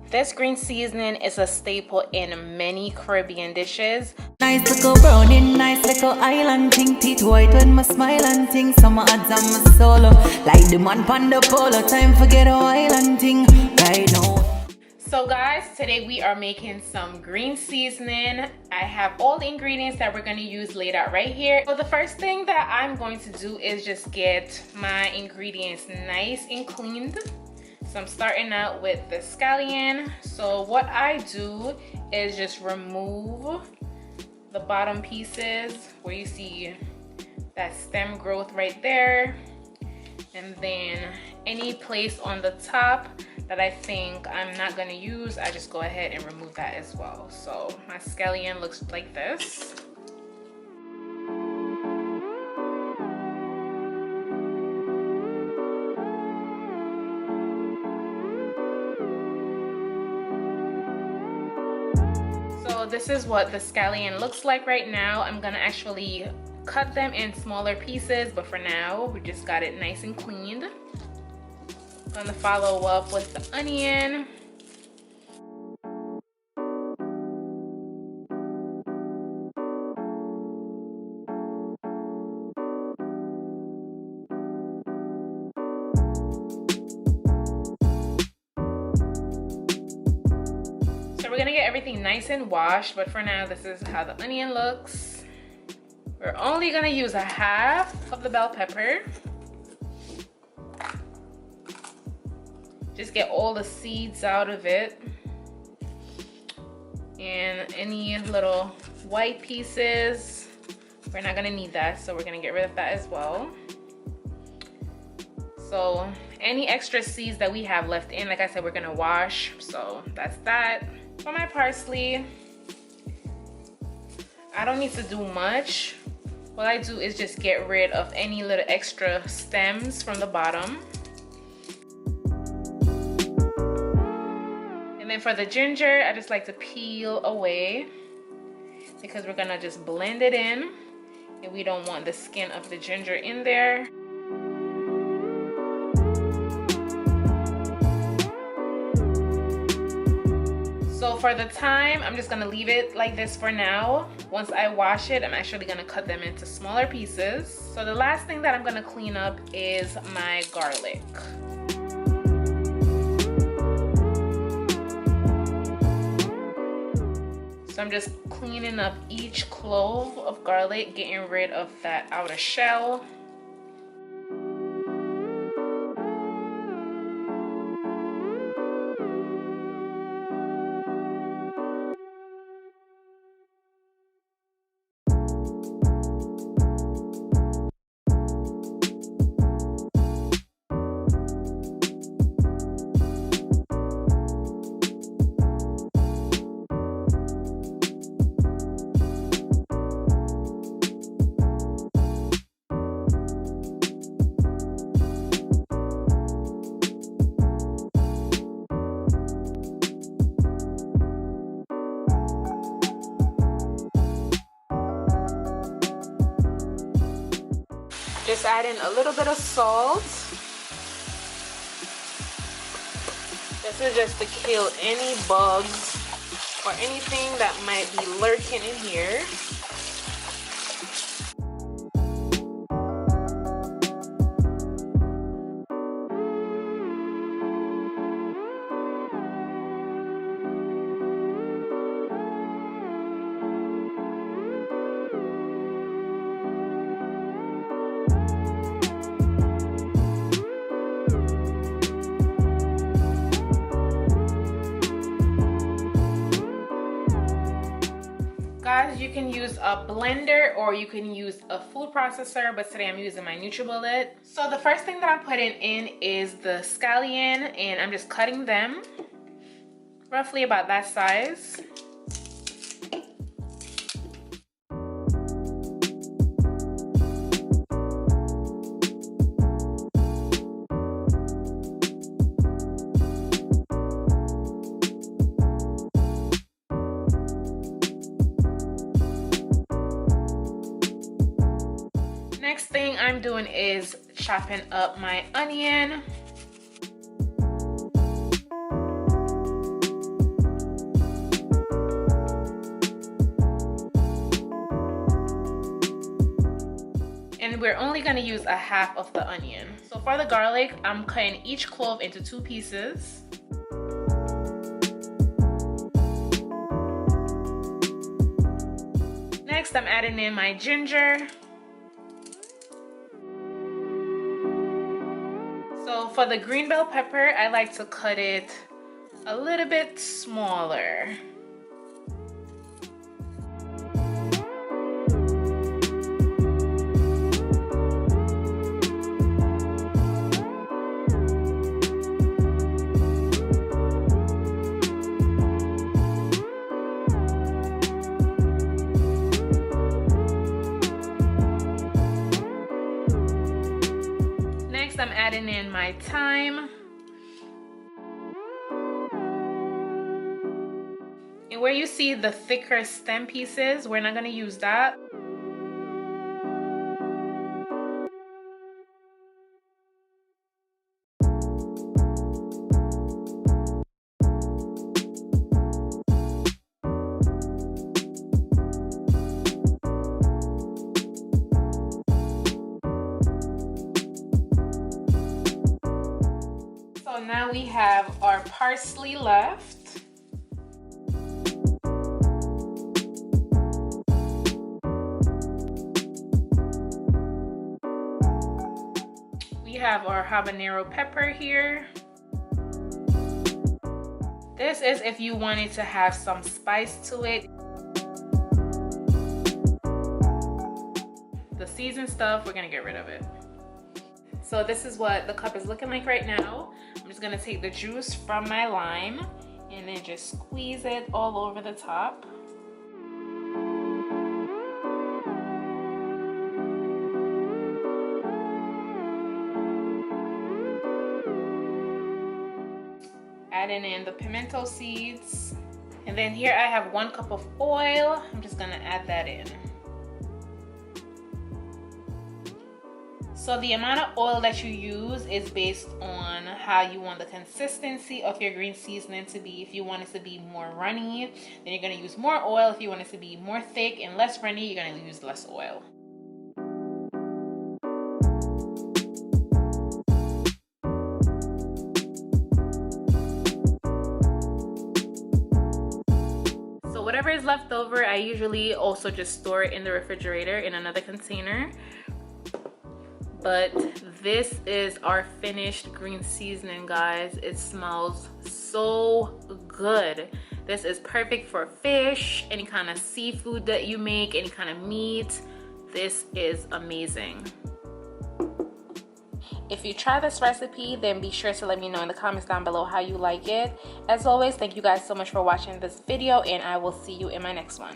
This green seasoning is a staple in many Caribbean dishes. Nice little brownie, nice little island thing. Teeth white when my smile and ting. Summer odds on my solo. Like the man panda polo. Time for get a island thing. Right now. So guys, today we are making some green seasoning. I have all the ingredients that we're going to use laid out right here. So the first thing that I'm going to do is just get my ingredients nice and cleaned. So I'm starting out with the scallion. So what I do is just remove the bottom pieces where you see that stem growth right there. And then any place on the top that I think I'm not gonna use, I just go ahead and remove that as well. So my scallion looks like this. So this is what the scallion looks like right now. I'm gonna actually cut them in smaller pieces, but for now, we just got it nice and cleaned. I'm gonna follow up with the onion. So we're gonna get everything nice and washed, but for now, this is how the onion looks. We're only gonna use a half of the bell pepper. Just get all the seeds out of it. And any little white pieces, we're not gonna need that, so we're gonna get rid of that as well. So any extra seeds that we have left in, like I said, we're gonna wash. So that's that. For my parsley, I don't need to do much. What I do is just get rid of any little extra stems from the bottom. And then for the ginger, I just like to peel away because we're gonna just blend it in and we don't want the skin of the ginger in there. So for the thyme, I'm just gonna leave it like this for now. Once I wash it, I'm actually gonna cut them into smaller pieces. So the last thing that I'm gonna clean up is my garlic. So I'm just cleaning up each clove of garlic, getting rid of that outer shell. Just add in a little bit of salt. This is just to kill any bugs or anything that might be lurking in here. Guys, you can use a blender or you can use a food processor, but today I'm using my NutriBullet. So the first thing that I'm putting in is the scallion, and I'm just cutting them roughly about that size. Next thing I'm doing is chopping up my onion. we're only gonna use a half of the onion. So for the garlic, I'm cutting each clove into 2 pieces. Next, I'm adding in my ginger. So for the green bell pepper, I like to cut it a little bit smaller. Next, I'm adding in my thyme. And where you see the thicker stem pieces, we're not gonna use that. So now we have our parsley left. We have our habanero pepper here. This is if you wanted to have some spice to it. The seasoned stuff, we're gonna get rid of it. So this is what the cup is looking like right now. I'm just gonna take the juice from my lime and then just squeeze it all over the top. Adding in the pimento seeds. And then here I have 1 cup of oil. I'm just gonna add that in. So the amount of oil that you use is based on how you want the consistency of your green seasoning to be. If you want it to be more runny, then you're gonna use more oil. If you want it to be more thick and less runny, you're gonna use less oil. So whatever is left over, I usually also just store it in the refrigerator in another container. But this is our finished green seasoning, guys. It smells so good. This is perfect for fish, any kind of seafood that you make, any kind of meat. This is amazing. If you try this recipe, then be sure to let me know in the comments down below how you like it. As always, thank you guys so much for watching this video, and I will see you in my next one.